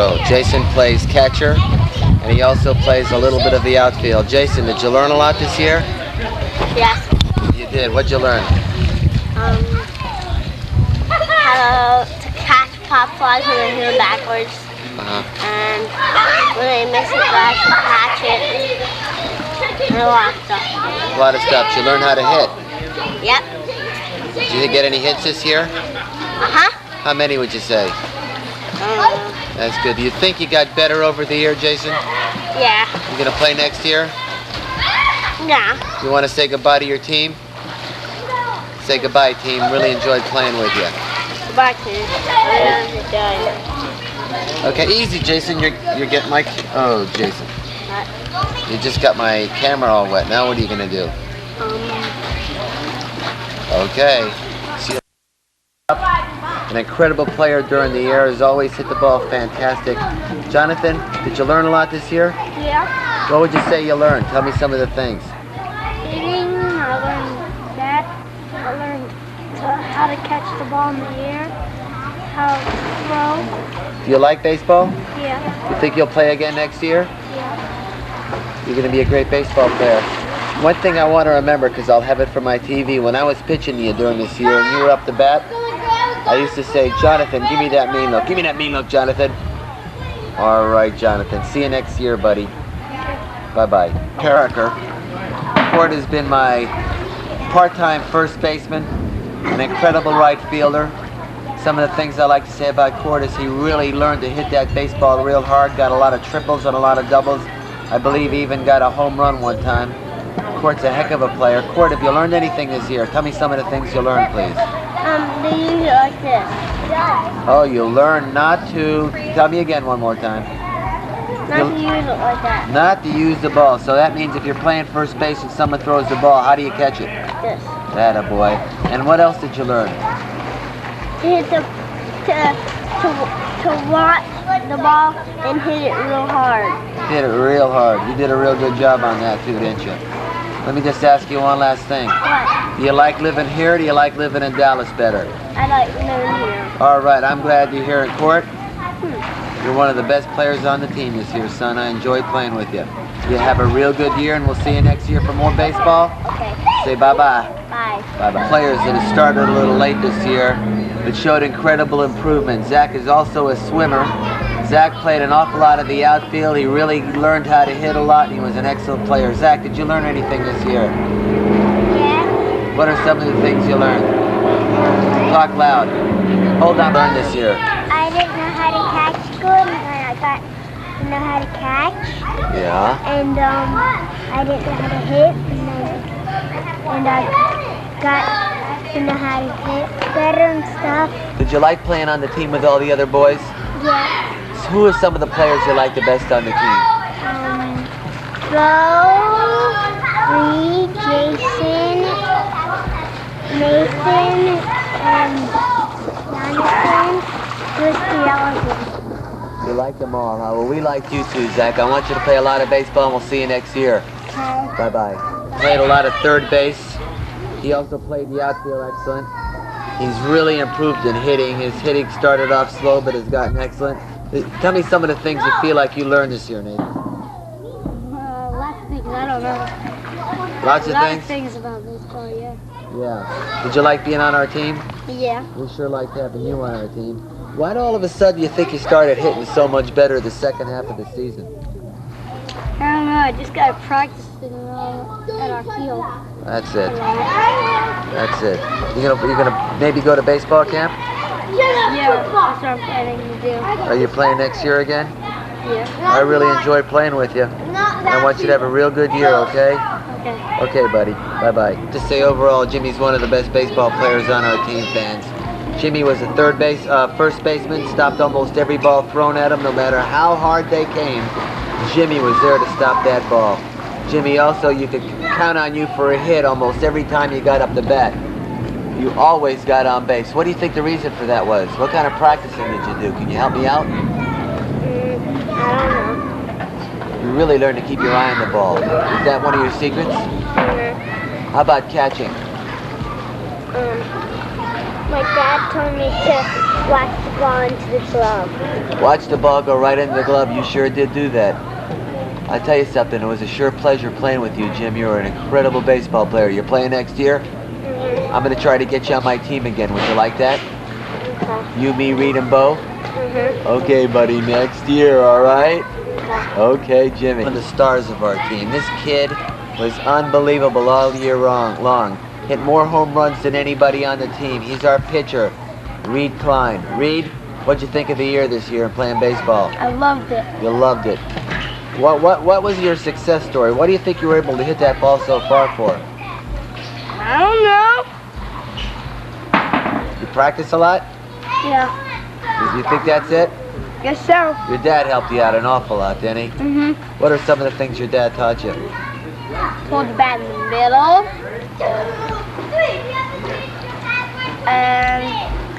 go. Jason plays catcher, and he also plays a little bit of the outfield. Jason, did you learn a lot this year? Yes. You did. What'd you learn? How to catch pop flies when they hit them backwards. And when they miss it, I should catch it. And a lot of stuff. A lot of stuff. You learned how to hit. Yep. Did you get any hits this year? How many would you say? That's good. Do you think you got better over the year, Jason? Yeah. You gonna play next year? Yeah. You want to say goodbye to your team? Say goodbye, team. Really enjoyed playing with you. Goodbye, team. Okay, easy, Jason. You're getting my. Oh, Jason. What? You just got my camera all wet. Now what are you gonna do? Okay. See, an incredible player during the year. Has always hit the ball fantastic. Jonathan, did you learn a lot this year? Yeah. What would you say you learned? Tell me some of the things. Hitting, I learned that. I learned how to catch the ball in the air, how to throw. Do you like baseball? Yeah. You think you'll play again next year? Yeah. You're going to be a great baseball player. One thing I want to remember, because I'll have it for my TV, when I was pitching you during this year and you were up to bat, I used to say, Jonathan, give me that mean look. Give me that mean look, Jonathan. All right, Jonathan. See you next year, buddy. Bye-bye. Carricker. Court has been my part-time first baseman, an incredible right fielder. Some of the things I like to say about Court is he really learned to hit that baseball real hard, got a lot of triples and a lot of doubles. I believe he even got a home run one time. Court's a heck of a player. Court, have you learned anything this year? Tell me some of the things you learned, please. They use it like this. Oh, you learned not to... Tell me again one more time. Not to use it like that. Not to use the ball. So that means if you're playing first base and someone throws the ball, how do you catch it? This. That a boy. And what else did you learn? To hit to watch the ball and hit it real hard. Hit it real hard. You did a real good job on that too, didn't you? Let me just ask you one last thing. What? Do you like living here or do you like living in Dallas better? I like living here. All right, I'm glad you're here in Court. You're one of the best players on the team this year, son. I enjoyed playing with you. You have a real good year and we'll see you next year for more baseball. Okay. Say bye-bye. Bye. Bye-bye. Players that have started a little late this year but showed incredible improvement. Zach is also a swimmer. Zach played an awful lot of the outfield. He really learned how to hit a lot, and he was an excellent player. Zach, did you learn anything this year? Yeah. What are some of the things you learned? Talk loud. Hold on, learn this year. I didn't know how to catch good, and I got to know how to catch. Yeah. And I didn't know how to hit, and I got to know how to hit better and stuff. Did you like playing on the team with all the other boys? Yeah. So who are some of the players you like the best on the team? Bo, Reed, Jason, Nathan, and Jonathan, Christy Ellison. You like them all, huh? Well, we liked you too, Zach. I want you to play a lot of baseball, and we'll see you next year. Okay. Bye-bye. Played a lot of third base. He also played the outfield excellent. He's really improved in hitting. His hitting started off slow, but has gotten excellent. Tell me some of the things you feel like you learned this year, Nathan. Lots of things, I don't know. Lots of A lot things? of things about baseball, yeah. Yeah. Did you like being on our team? Yeah. We sure liked having you on our team. Why do all of a sudden you think you started hitting so much better the second half of the season? I don't know, I just got to practice at our field. That's it. That's it. You gonna maybe go to baseball camp? Yeah, that's what I'm planning to do. Are you playing next year again? Yeah. I really enjoyed playing with you. I want you to have a real good year, okay? Okay. Okay, buddy. Bye-bye. To say overall, Jimmy's one of the best baseball players on our team, fans. Jimmy was a first baseman, stopped almost every ball thrown at him, no matter how hard they came. Jimmy was there to stop that ball. Jimmy, also, you could count on you for a hit almost every time you got up to bat. You always got on base. What do you think the reason for that was? What kind of practicing did you do? Can you help me out? I don't know. You really learned to keep your eye on the ball. Is that one of your secrets? How about catching? My dad told me to watch the ball into the glove. Watch the ball go right into the glove. You sure did do that. I tell you something, it was a sure pleasure playing with you, Jim. You're an incredible baseball player. You're playing next year? Mm-hmm. I'm going to try to get you on my team again. Would you like that? Okay. You, me, Reed, and Bo? Mm-hmm. Okay, buddy, next year, all right? Okay. Okay, Jimmy. One of the stars of our team. This kid was unbelievable all year long. Hit more home runs than anybody on the team. He's our pitcher, Reed Klein. Reed, what'd you think of the year this year in playing baseball? I loved it. You loved it. What was your success story? What do you think you were able to hit that ball so far for? I don't know. You practice a lot? Yeah. You think that's it? Guess so. Your dad helped you out an awful lot, didn't he? Mm-hmm. What are some of the things your dad taught you? Hold the bat in the middle. And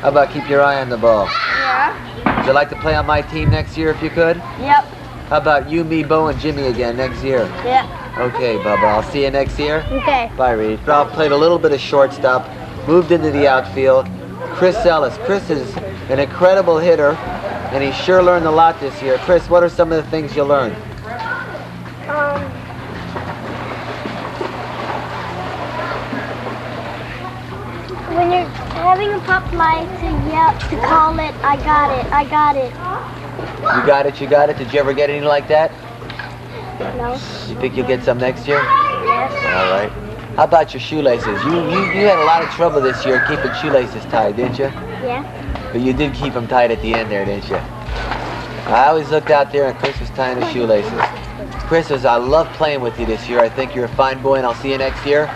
How about keep your eye on the ball? yeah. Would you like to play on my team next year if you could? Yep. How about you, me, Bo, and Jimmy again next year? Yeah. Okay, Bubba. I'll see you next year. Okay. Bye, Reed. Ralph played a little bit of shortstop, moved into the outfield. Chris Ellis. Chris is an incredible hitter, and he sure learned a lot this year. Chris, what are some of the things you learned? When you're having a pop fly, to call it, I got it, I got it. You got it, you got it. Did you ever get any like that? No. You think you'll get some next year? Yes. All right. How about your shoelaces? You had a lot of trouble this year keeping shoelaces tied, didn't you? Yeah. But you did keep them tight at the end there, didn't you? I always looked out there and Chris was tying his shoelaces. Chris, I love playing with you this year. I think you're a fine boy and I'll see you next year.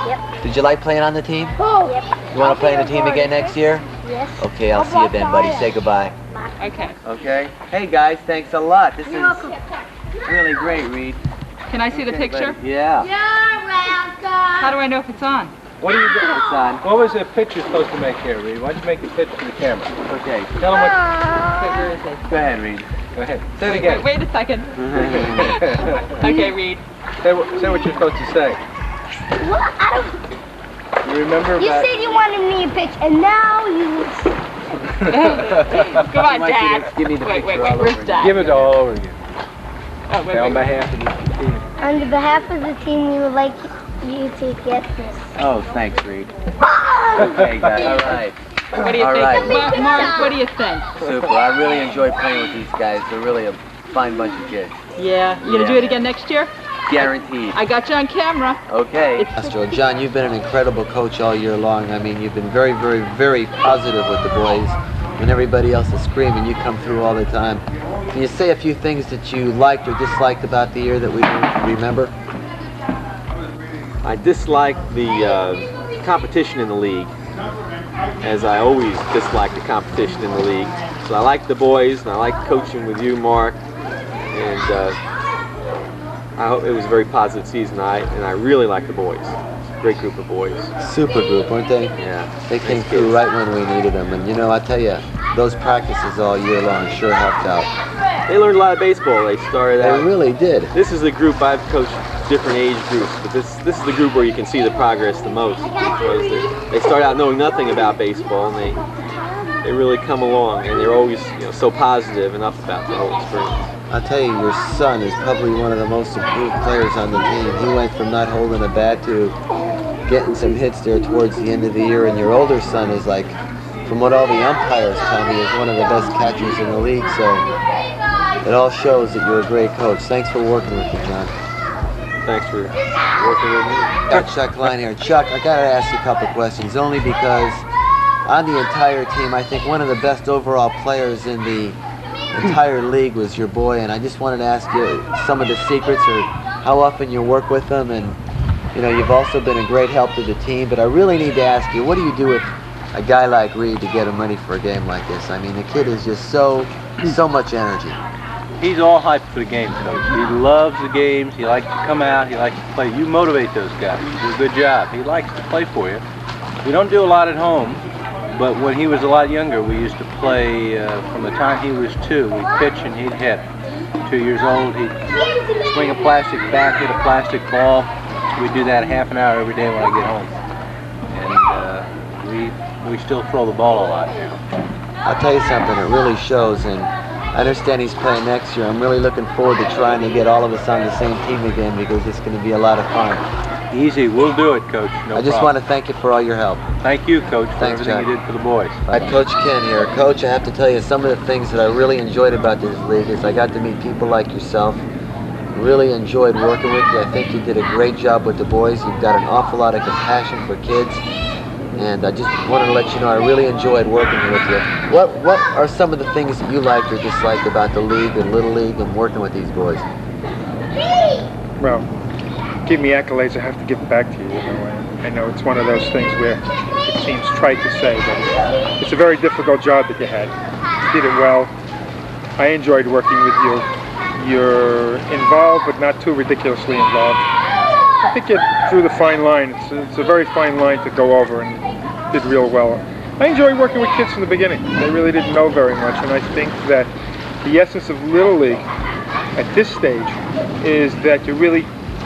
Yep. Did you like playing on the team? Yep. You want to play on the team again next year? Yes. Okay, I'll see you then, buddy. Say goodbye. Okay. Okay. Hey guys, thanks a lot. This You're welcome. really great, Reed. Can I see the picture? Yeah. You're welcome. How do I know if it's on? What are you doing, son? What was the picture supposed to make here, Reed? Why don't you make the picture for the camera? Okay. Tell them what... Go ahead, Reed. Go ahead. Say it again. Wait a second. Okay, Reed. Say what you're supposed to say. What? I don't... You remember You about... said you wanted me a pitch, and now you... Come on, Dad. Give me the Wait, picture all where's over Dad? Give it all over again. Oh, wait, On wait. behalf of the team. On behalf of the team, we would like you to get this. Oh, thanks, Reed. Okay, guys. All right. What do you All think? right. Mark, what do you think? Super. I really enjoy playing with these guys. They're really a fine bunch of kids. Yeah. You gonna do it again next year? Guaranteed. I got you on camera. Okay. Astro, John, you've been an incredible coach all year long. I mean, you've been very, very, very positive with the boys. When everybody else is screaming, you come through all the time. Can you say a few things that you liked or disliked about the year that we remember? I dislike the competition in the league, as I always dislike the competition in the league. So I like the boys, and I like coaching with you, Mark, and I hope it was a very positive season. And I really like the boys. It's a great group of boys. Super group, weren't they? Yeah. They came Nice through kids. right when we needed them. And you know, I tell you, those practices all year long sure helped out. They learned a lot of baseball. They started They out. really did. This is the group I've coached different age groups, but this is the group where you can see the progress the most, because they start out knowing nothing about baseball, and they really come along, and they're always so positive and up about the whole experience. I'll tell you, your son is probably one of the most improved players on the team. He went from not holding a bat to getting some hits there towards the end of the year, and your older son is like, from what all the umpires tell me, is one of the best catchers in the league, so it all shows that you're a great coach. Thanks for working with me, John. Thanks for working with me. Chuck Klein here. Chuck, I gotta ask you a couple questions, only because on the entire team, I think one of the best overall players in the entire league was your boy, and I just wanted to ask you some of the secrets or how often you work with them, and you've also been a great help to the team, but I really need to ask you, what do you do with a guy like Reed to get him ready for a game like this? I mean, the kid is just so much energy. He's all hyped for the games, Coach. He loves the games. He likes to come out. He likes to play. You motivate those guys. You do a good job. He likes to play for you. We don't do a lot at home, but when he was a lot younger, we used to play from the time he was 2. We'd pitch and he'd hit. 2 years old, he'd swing a plastic bat, hit a plastic ball. We'd do that half an hour every day when I get home. And we we still throw the ball a lot now. I'll tell you something, it really shows, and I understand he's playing next year. I'm really looking forward to trying to get all of us on the same team again because it's going to be a lot of fun. Easy, we'll do it, Coach. No I just problem. want to thank you for all your help. Thank you, Coach, for Thanks, everything John. you did for the boys. All right, Coach Ken here. Coach, I have to tell you, some of the things that I really enjoyed about this league is I got to meet people like yourself. Really enjoyed working with you. I think you did a great job with the boys. You've got an awful lot of compassion for kids. And I just wanted to let you know I really enjoyed working with you. What are some of the things that you liked or disliked about the league and Little League and working with these boys? Well, give me accolades, I have to give it back to you. I know it's one of those things where it seems trite to say, but it's a very difficult job that you had. You did it well. I enjoyed working with you. You're involved, but not too ridiculously involved. I think you drew the fine line. It's a very fine line to go over, and did real well. I enjoyed working with kids from the beginning. They really didn't know very much, and I think that the essence of Little League at this stage is that you really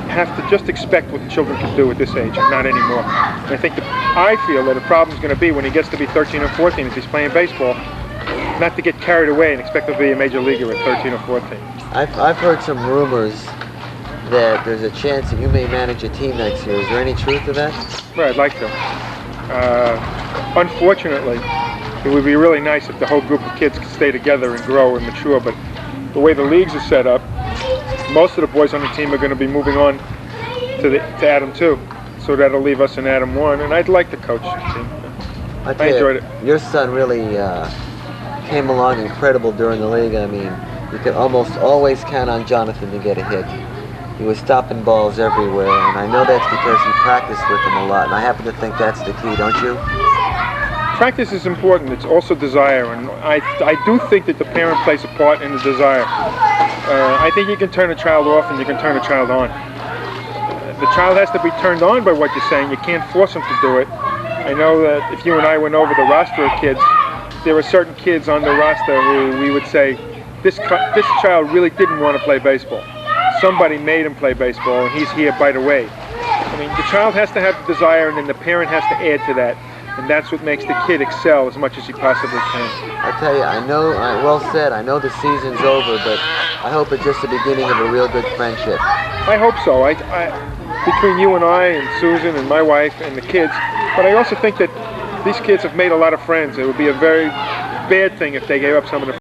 have to just expect what the children can do at this age, and not anymore. And I feel that the problem's going to be when he gets to be 13 or 14 if he's playing baseball, not to get carried away and expect to be a major leaguer at 13 or 14. I've heard some rumors that there's a chance that you may manage a team next year. Is there any truth to that? Well, I'd like to. Unfortunately, it would be really nice if the whole group of kids could stay together and grow and mature, but the way the leagues are set up, most of the boys on the team are going to be moving on to Adam 2, so that'll leave us in Adam 1, and I'd like to coach the team. I tell you, enjoyed it. Your son really came along incredible during the league. I mean, you could almost always count on Jonathan to get a hit. He was stopping balls everywhere, and I know that's because you practiced with him a lot, and I happen to think that's the key, don't you? Practice is important. It's also desire, and I do think that the parent plays a part in the desire. I think you can turn a child off and you can turn a child on. The child has to be turned on by what you're saying. You can't force them to do it. I know that if you and I went over the roster of kids, there were certain kids on the roster who we would say, this child really didn't want to play baseball. Somebody made him play baseball, and he's here by the way. I mean, the child has to have the desire, and then the parent has to add to that. And that's what makes the kid excel as much as he possibly can. I tell you, I know, well said, I know the season's over, but I hope it's just the beginning of a real good friendship. I hope so. Between you and I and Susan and my wife and the kids, but I also think that these kids have made a lot of friends. It would be a very bad thing if they gave up some of the